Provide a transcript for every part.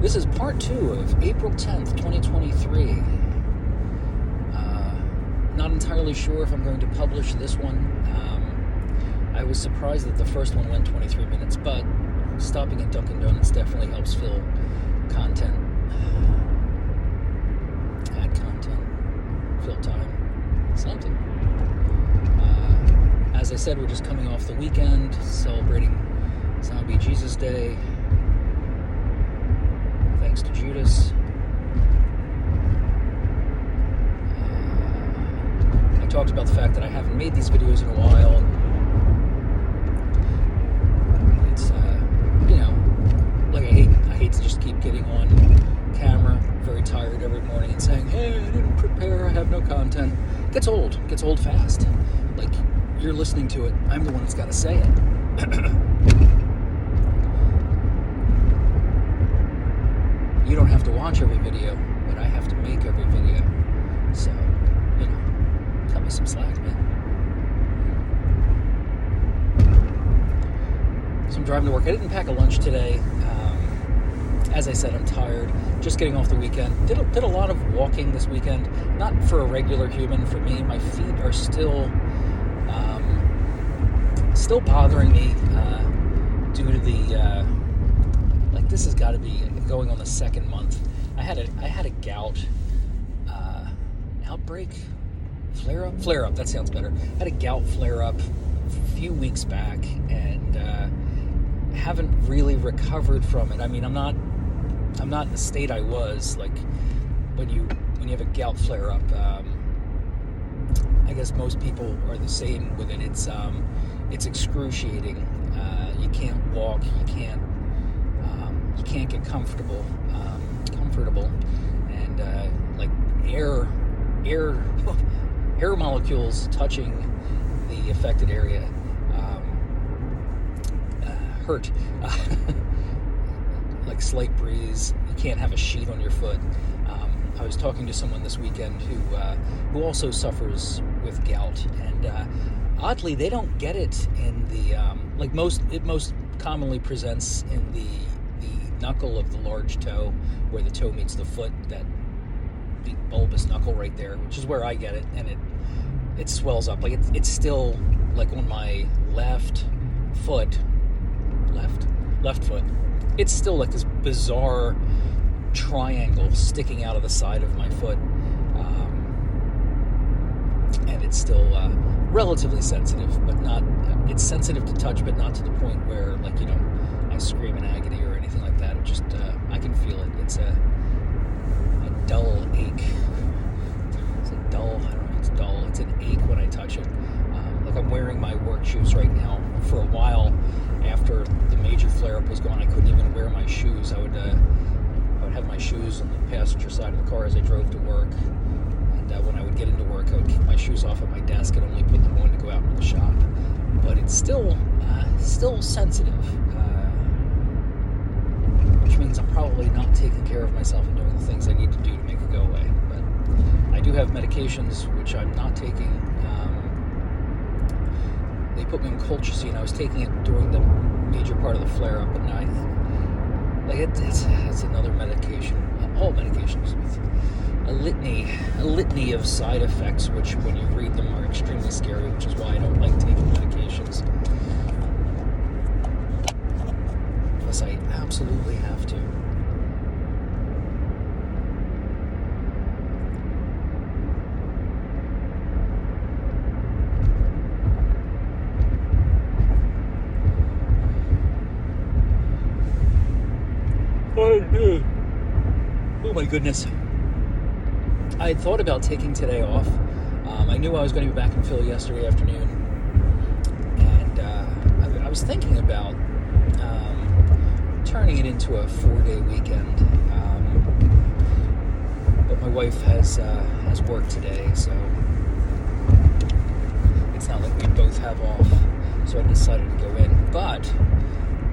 This is part 2 of April 10th, 2023. Not entirely sure if I'm going to publish this one. I was surprised that the first one went 23 minutes, but stopping at Dunkin' Donuts definitely helps fill content. Add content. Fill time. Something. As I said, we're just coming off the weekend, celebrating Zombie Jesus Day. Thanks to Judas. I talked about the fact that I haven't made these videos in a while. It's, like I hate to just keep getting on camera, very tired every morning and saying, hey, I didn't prepare, I have no content. It gets old fast. Like, you're listening to it, I'm the one that's got to say it. You don't have to watch every video, but I have to make every video. So, cut me some slack, man. So I'm driving to work. I didn't pack a lunch today. As I said, I'm tired. Just getting off the weekend. Did a lot of walking this weekend. Not for a regular human. For me, my feet are still bothering me due to the this has got to be going on the second month. I had a gout outbreak, flare up. That sounds better. I had a gout flare up a few weeks back, and haven't really recovered from it. I mean, I'm not in the state I was like when you have a gout flare up. I guess most people are the same with it. It's excruciating. You can't walk. You can't get comfortable, and air molecules touching the affected area hurt. Like slight breeze. You can't have a sheet on your foot. I was talking to someone this weekend who also suffers with gout, and oddly, they don't get it in the it most commonly presents in the knuckle of the large toe, where the toe meets the foot, that the bulbous knuckle right there, which is where I get it, and it swells up. Like it's still like on my left foot. It's still like this bizarre triangle sticking out of the side of my foot, and it's still relatively sensitive, but not. It's sensitive to touch, but not to the point where I scream in agony or anything like that. It just I can feel it. It's a dull ache. It's dull. It's an ache when I touch it. I'm wearing my work shoes right now. For a while, after the major flare-up was gone, I couldn't even wear my shoes. I would have my shoes on the passenger side of the car as I drove to work. And when I would get into work, I would keep my shoes off at my desk and only put them on to go out into the shop. But it's still sensitive, which means I'm probably not taking care of myself and doing the things I need to do to make it go away. But I do have medications which I'm not taking. They put me in colchicine. I was taking it during the major part of the flare-up, but now it's another medication. All medications with a litany of side effects, which when you read them are extremely scary, which is why I don't like taking medications. Unless I absolutely have to. Oh my goodness. I had thought about taking today off. I knew I was going to be back in Philly yesterday afternoon, and I was thinking about turning it into a 4-day weekend. But my wife has work today, so it's not like we both have off. So I decided to go in. But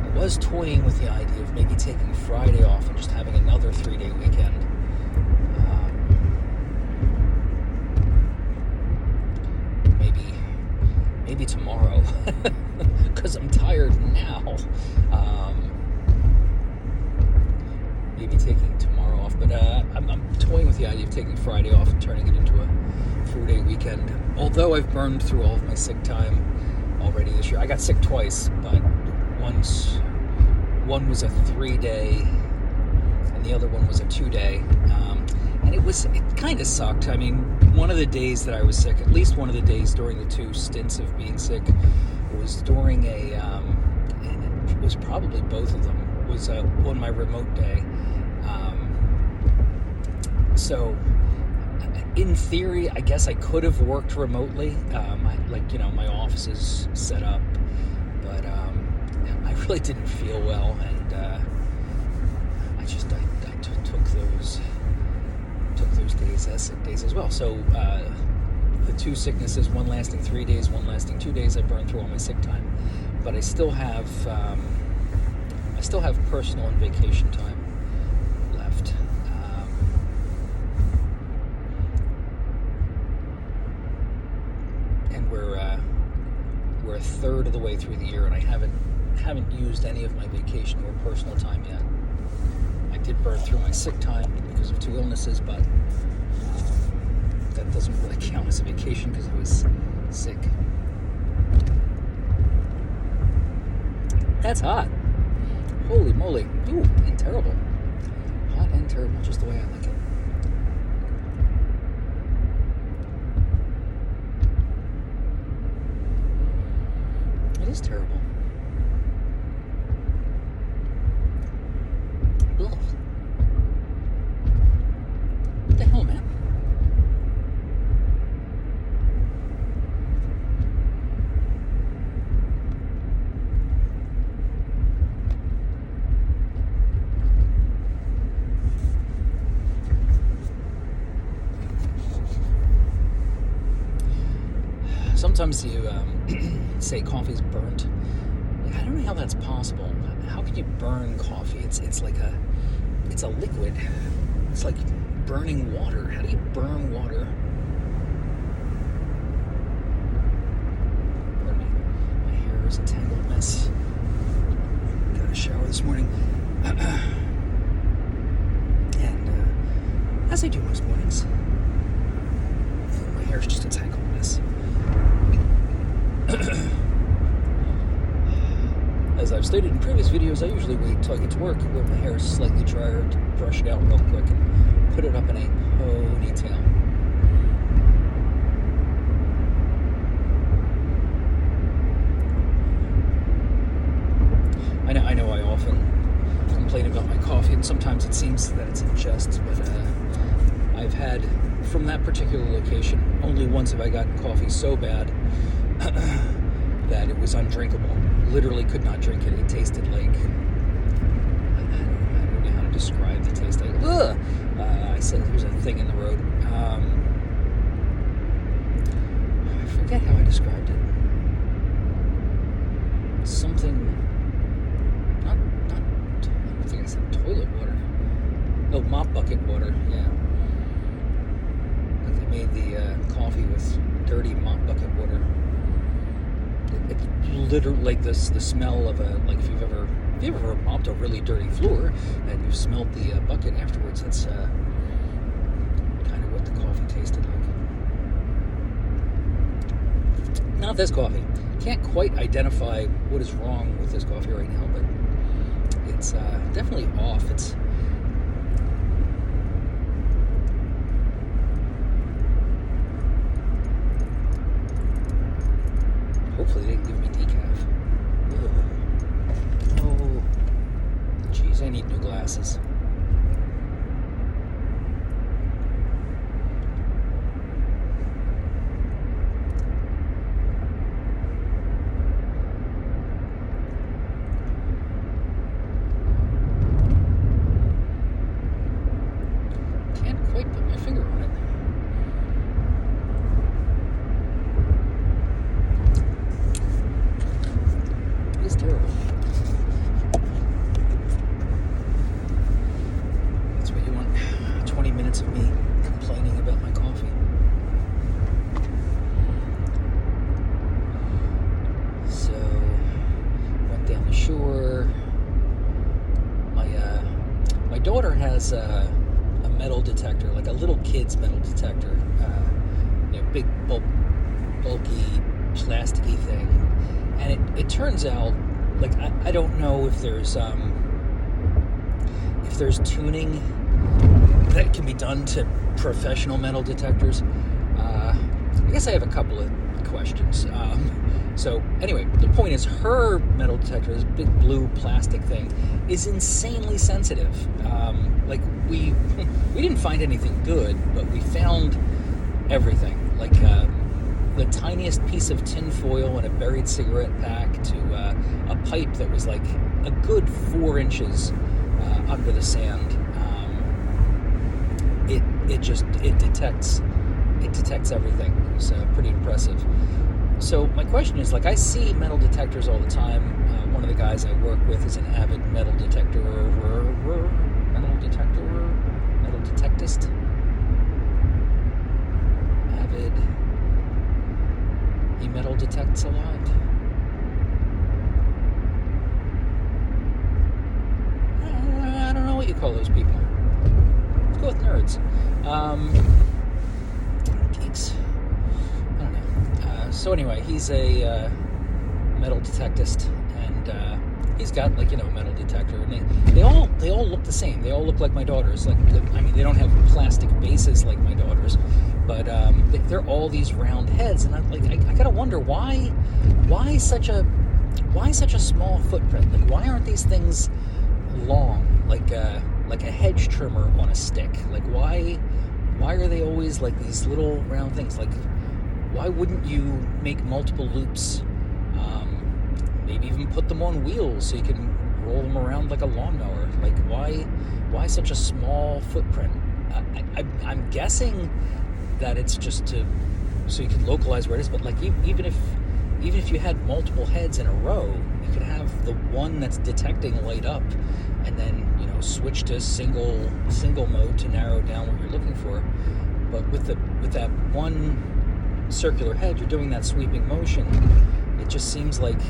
I was toying with the idea of maybe taking Friday off and just having another 3-day weekend. Maybe tomorrow, because I'm tired now. Maybe the idea of taking Friday off and turning it into a 4-day weekend. Although I've burned through all of my sick time already this year. I got sick twice, but one was a 3-day and the other one was a 2-day. And it kind of sucked. I mean, one of the days that I was sick, at least one of the days during the 2 stints of being sick, was during and it was probably both of them, was on my remote day. So in theory, I guess I could have worked remotely, my office is set up, but I really didn't feel well, and I took those days as sick days as well. So the 2 sicknesses, one lasting 3 days, one lasting 2 days, I burned through all my sick time, but I still have personal and vacation time left. And we're a third of the way through the year, and I haven't used any of my vacation or personal time yet. I did burn through my sick time because of 2 illnesses, but that doesn't really count as a vacation because I was sick. That's hot. Holy moly. Ooh, and terrible. Hot and terrible, just the way I like it. It is terrible. Ugh. What the hell, man? Sometimes you say coffee's burnt. I don't know how that's possible. How can you burn coffee? It's like a liquid. It's like burning water. How do you burn water? Pardon me. My hair is a tangled mess. Got a shower this morning. And as I do most mornings, my hair is just a tangled mess. As I've stated in previous videos, I usually wait till I get to work when my hair is slightly drier to brush it out real quick and put it up in a ponytail. I know I often complain about my coffee, and sometimes it seems that it's in jest, but I've had, from that particular location, only once have I gotten coffee so bad that it was undrinkable. Literally could not drink it. It tasted like, I don't know how to describe the taste. Like, ugh! I said there's a thing in the road. I forget how I described it. Something, not. I don't think I said toilet water. Oh, mop bucket water. Yeah. Like they made the coffee with dirty mop bucket water. It's literally like the smell of if you've ever mopped a really dirty floor and you've smelled the bucket afterwards, that's kind of what the coffee tasted like. Not this coffee. Can't quite identify what is wrong with this coffee right now, but it's definitely off. It's hopefully they didn't give me decaf. Ugh. Oh, jeez, I need new glasses. Can't quite put my finger on it. It's terrible. That's what you want. 20 minutes of me complaining about my coffee. So, went down the shore. My daughter has a metal detector, like a little kid's metal detector, big bulky plasticky thing, and it turns out, like, I don't know if there's tuning that can be done to professional metal detectors. I guess I have a couple of questions. So anyway, the point is, her metal detector, this big blue plastic thing, is insanely sensitive. Like, we didn't find anything good, but we found everything. Like the tiniest piece of tin foil and a buried cigarette pack to a pipe that was like a good 4 inches under the sand. It detects everything. It was pretty impressive. So my question is, like, I see metal detectors all the time. One of the guys I work with is an avid metal detectist. Avid. He metal detects a lot. I don't know what you call those people. Let's go with nerds. Geeks. I don't know. So anyway, he's a metal detectist, and he's got, like, a metal detector, and they all look the same. They all look like my daughter's. Like, I mean, they don't have plastic bases like my daughter's, but they're all these round heads, and I gotta wonder why such a small footprint. Like, why aren't these things long, like a hedge trimmer on a stick? Like, why are they always like these little round things? Like, why wouldn't you make multiple loops? Maybe even put them on wheels so you can roll them around like a lawnmower. Like, why such a small footprint? I'm guessing that it's just so you can localize where it is. But like, even if you had multiple heads in a row, you could have the one that's detecting light up, and then switch to single mode to narrow down what you're looking for. But with that one circular head, you're doing that sweeping motion. It just seems like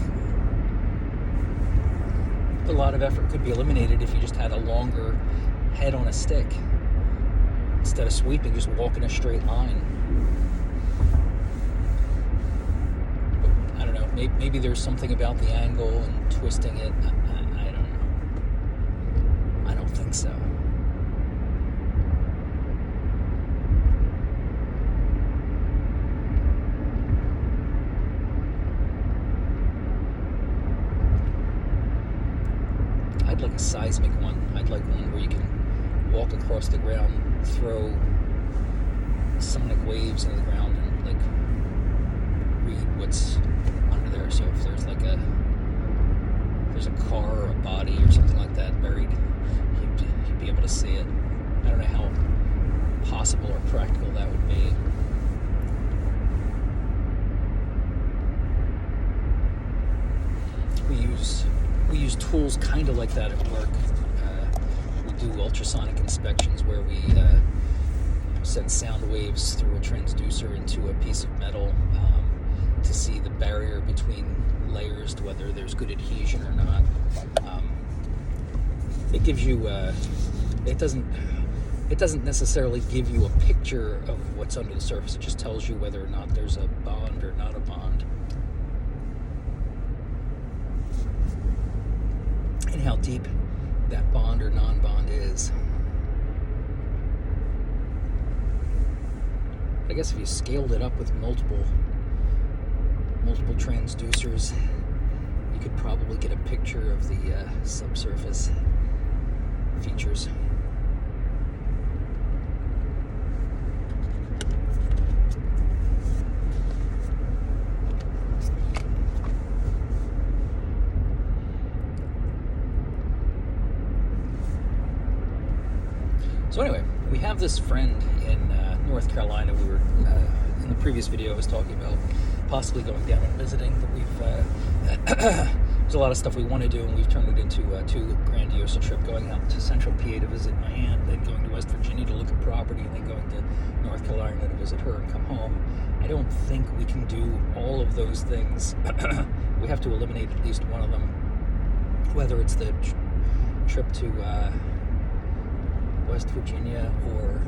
a lot of effort could be eliminated if you just had a longer head on a stick, instead of sweeping, just walk in a straight line. But I don't know, maybe there's something about the angle and twisting it. I don't know. I don't think so. I'd like a seismic one. I'd like one where you can walk across the ground, throw sonic waves into the ground, and like read what's under there. So if there's a car or a body or something like that buried, you'd be able to see it. I don't know how possible or practical that would be. We use tools kind of like that at work. We do ultrasonic inspections where we send sound waves through a transducer into a piece of metal to see the barrier between layers, to whether there's good adhesion or not. It gives you it doesn't necessarily give you a picture of what's under the surface. It just tells you whether or not there's a bond or not a bond, and how deep that bond or non-bond is. I guess if you scaled it up with multiple transducers, you could probably get a picture of the subsurface features. So anyway, we have this friend in North Carolina. We were in the previous video I was talking about possibly going down and visiting, but there's a lot of stuff we want to do, and we've turned it into too grandiose a trip, going out to Central PA to visit my aunt, then going to West Virginia to look at property, and then going to North Carolina to visit her and come home. I don't think we can do all of those things. We have to eliminate at least one of them, whether it's the trip to West Virginia, or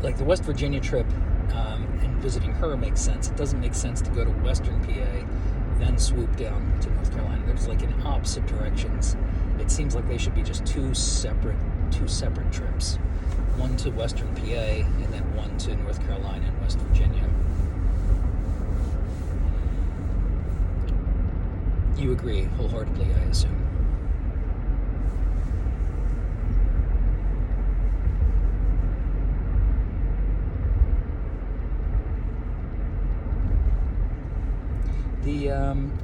like the West Virginia trip and visiting her makes sense. It doesn't make sense to go to Western PA, then swoop down to North Carolina. There's like in opposite directions. It seems like they should be just two separate trips. One to Western PA and then one to North Carolina and West Virginia. You agree wholeheartedly, I assume.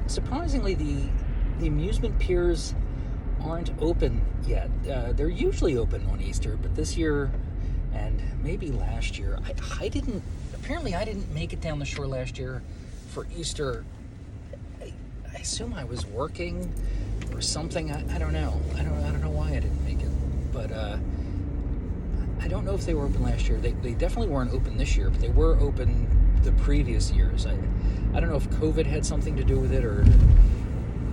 Surprisingly, the amusement piers aren't open yet. They're usually open on Easter, but this year, and maybe last year, I didn't make it down the shore last year for Easter. I assume I was working or something. I don't know. I don't know why I didn't make it, but I don't know if they were open last year. They definitely weren't open this year, but they were open the previous years. I don't know if COVID had something to do with it, or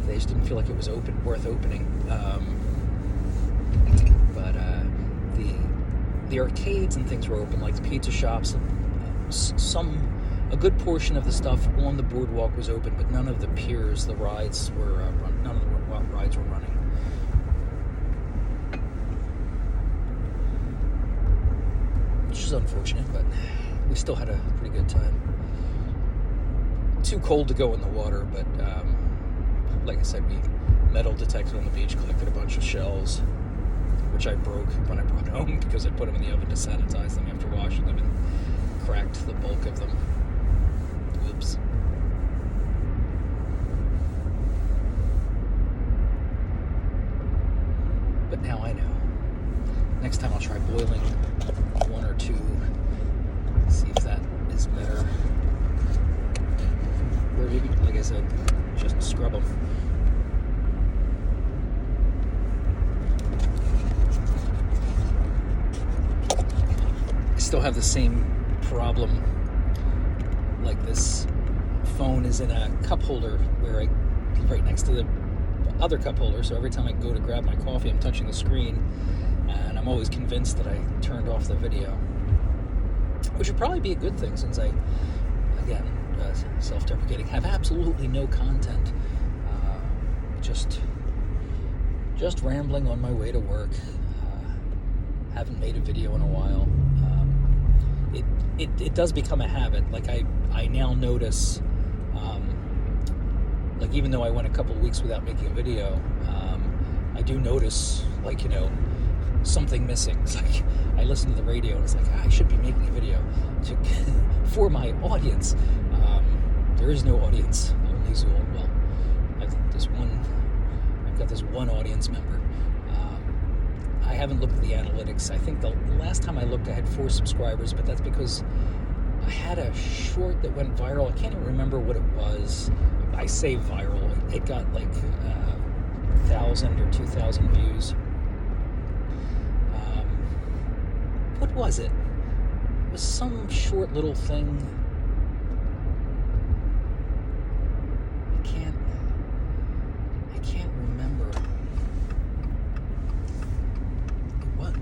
they just didn't feel like it was worth opening. But the arcades and things were open, like the pizza shops. A good portion of the stuff on the boardwalk was open, but none of the piers, the rides were none of the rides were running. Which is unfortunate, but we still had a pretty good time. Too cold to go in the water, but like I said, we metal detected on the beach, collected a bunch of shells, which I broke when I brought home because I put them in the oven to sanitize them after washing them and cracked the bulk of them. Whoops. But now I know. Next time I'll try boiling one or two, see if that is better. Or maybe, like I said, just scrub them. I still have the same problem. Like, this phone is in a cup holder right next to the other cup holder, so every time I go to grab my coffee, I'm touching the screen, and I'm always convinced that I turned off the video, which would probably be a good thing, since I, again, self-deprecating, have absolutely no content, just rambling on my way to work. Haven't made a video in a while. It does become a habit. Like, I now notice, like, even though I went a couple of weeks without making a video, I do notice, like, something missing. It's like, I listen to the radio and it's like, I should be making a video for my audience. There is no audience, only Zool. Well, I've got this one audience member. I haven't looked at the analytics. I think the last time I looked, I had 4 subscribers, but that's because I had a short that went viral. I can't even remember what it was. I say viral. It got like 1,000 or 2,000 views. What was it? It was some short little thing. I can't remember. What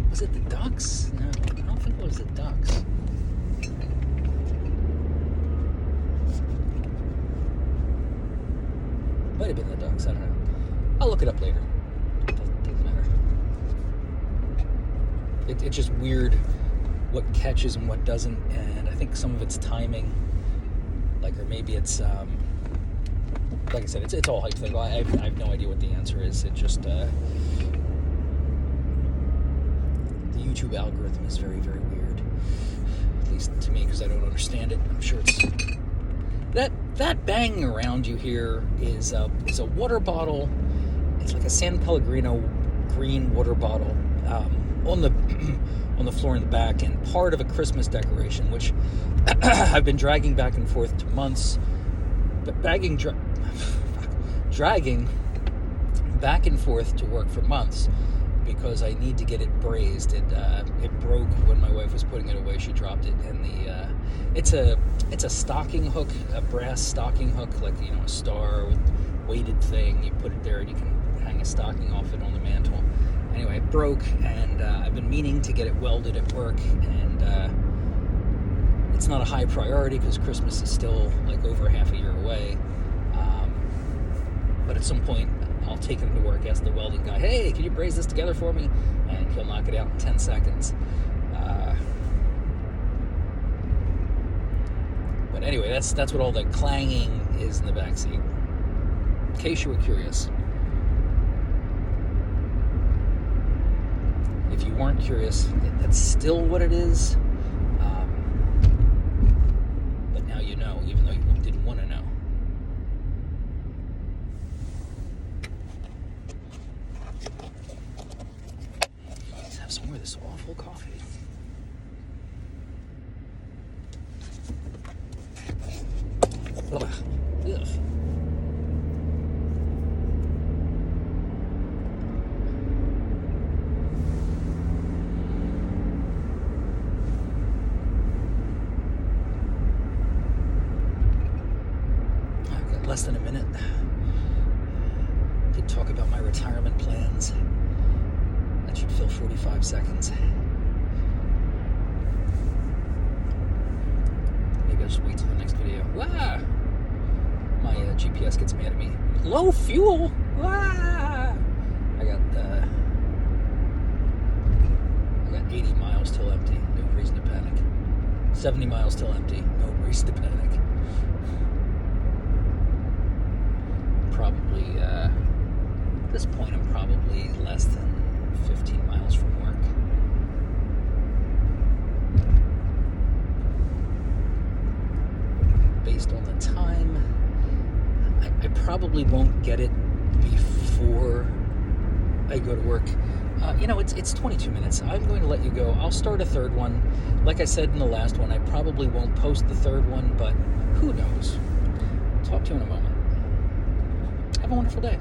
was it? The Ducks? No, I don't think it was the Ducks. Might have been the Ducks. I don't know. I'll look it up later. Doesn't matter. It's just weird what catches and what doesn't, and I think some of it's timing. Like, or maybe it's like I said, it's all hypothetical. I have no idea what the answer is. It just the YouTube algorithm is very, very weird, at least to me, because I don't understand it. I'm sure it's that banging around you here is a water bottle. It's like a San Pellegrino green water bottle on the floor in the back, and part of a Christmas decoration, which I've been dragging back and forth to months, but dragging back and forth to work for months, because I need to get it brazed. It broke when my wife was putting it away. She dropped it, and it's a stocking hook, a brass stocking hook, like, a star with weighted thing. You put it there and you can hang a stocking off it on the mantle. Anyway, it broke, and I've been meaning to get it welded at work, and it's not a high priority because Christmas is still like over half a year away. But at some point, I'll take it into work, ask the welding guy, hey, can you braze this together for me? And he'll knock it out in 10 seconds. But anyway, that's what all the clanging is in the backseat, in case you were curious. If you weren't curious, that's still what it is. But now you know, even though you didn't want to know. Let's have some more of this awful coffee. Ugh. Ugh. I've got less than a minute. Could talk about my retirement plans. That should fill 45 seconds. Maybe I'll just wait till the next video. Wow! My GPS gets mad at me. Low fuel! Ah! I got 80 miles till empty. No reason to panic. 70 miles till empty. No reason to panic. Probably, at this point, I'm probably less than 15 miles from work. Based on the time, I probably won't get it before I go to work. It's 22 minutes. I'm going to let you go. I'll start a third one. Like I said in the last one, I probably won't post the third one, but who knows? Talk to you in a moment. Have a wonderful day.